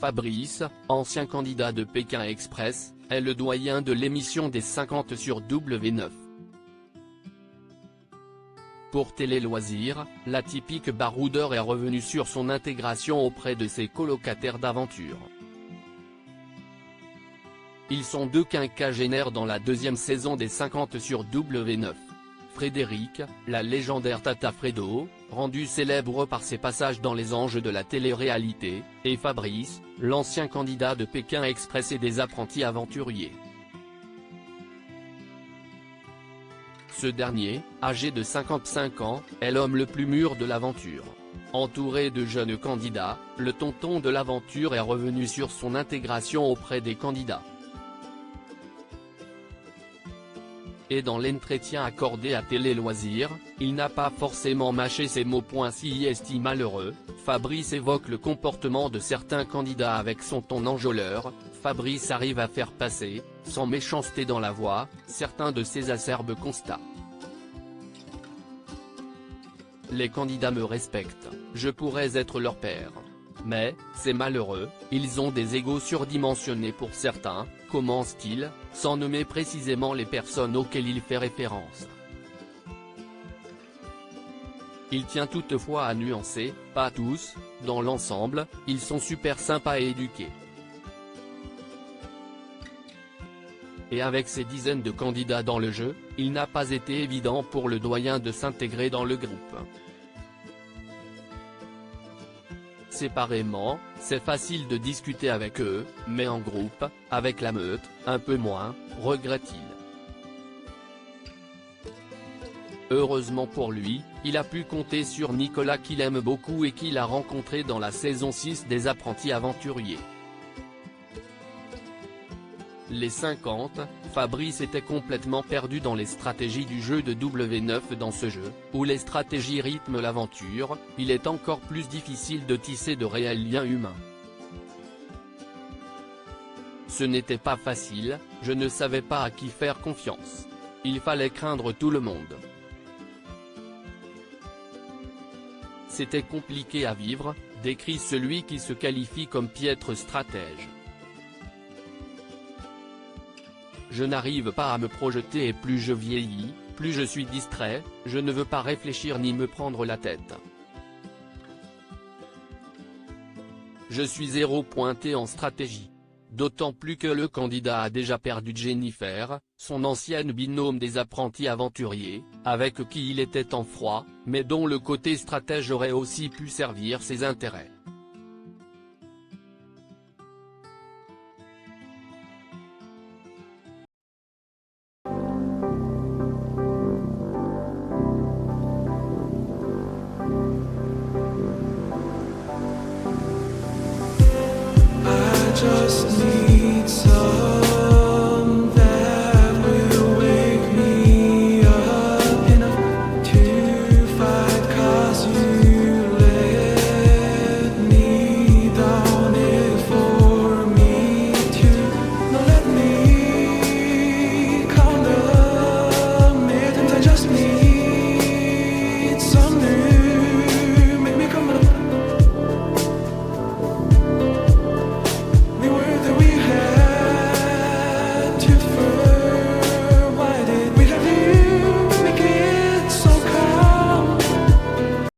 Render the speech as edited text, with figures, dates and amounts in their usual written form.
Fabrice, ancien candidat de Pékin Express, est le doyen de l'émission des 50 sur W9. Pour Télé Loisirs, l'atypique baroudeur est revenu sur son intégration auprès de ses colocataires d'aventure. Ils sont deux quinquagénaires dans la deuxième saison des 50 sur W9. Frédéric, la légendaire Tata Fredo, rendu célèbre par ses passages dans Les Anges de la télé-réalité, et Fabrice, l'ancien candidat de Pékin Express et des apprentis aventuriers. Ce dernier, âgé de 55 ans, est l'homme le plus mûr de l'aventure. Entouré de jeunes candidats, le tonton de l'aventure est revenu sur son intégration auprès des candidats. Et dans l'entretien accordé à Télé Loisirs, il n'a pas forcément mâché ses mots. Si est malheureux, Fabrice évoque le comportement de certains candidats avec son ton enjôleur. Fabrice arrive à faire passer, sans méchanceté dans la voix, certains de ses acerbes constats. Les candidats me respectent, je pourrais être leur père. Mais, c'est malheureux, ils ont des égos surdimensionnés pour certains, commence-t-il, sans nommer précisément les personnes auxquelles il fait référence. Il tient toutefois à nuancer, pas tous, dans l'ensemble, ils sont super sympas et éduqués. Et avec ces dizaines de candidats dans le jeu, il n'a pas été évident pour le doyen de s'intégrer dans le groupe. Séparément, c'est facile de discuter avec eux, mais en groupe, avec la meute, un peu moins, regrette-t-il. Heureusement pour lui, il a pu compter sur Nicolas qu'il aime beaucoup et qu'il a rencontré dans la saison 6 des apprentis aventuriers. Les 50, Fabrice était complètement perdu dans les stratégies du jeu de W9. Dans ce jeu, où les stratégies rythment l'aventure, il est encore plus difficile de tisser de réels liens humains. Ce n'était pas facile, je ne savais pas à qui faire confiance. Il fallait craindre tout le monde. C'était compliqué à vivre, décrit celui qui se qualifie comme piètre stratège. Je n'arrive pas à me projeter et plus je vieillis, plus je suis distrait, je ne veux pas réfléchir ni me prendre la tête. Je suis zéro pointé en stratégie. D'autant plus que le candidat a déjà perdu Jennifer, son ancienne binôme des apprentis aventuriers, avec qui il était en froid, mais dont le côté stratège aurait aussi pu servir ses intérêts.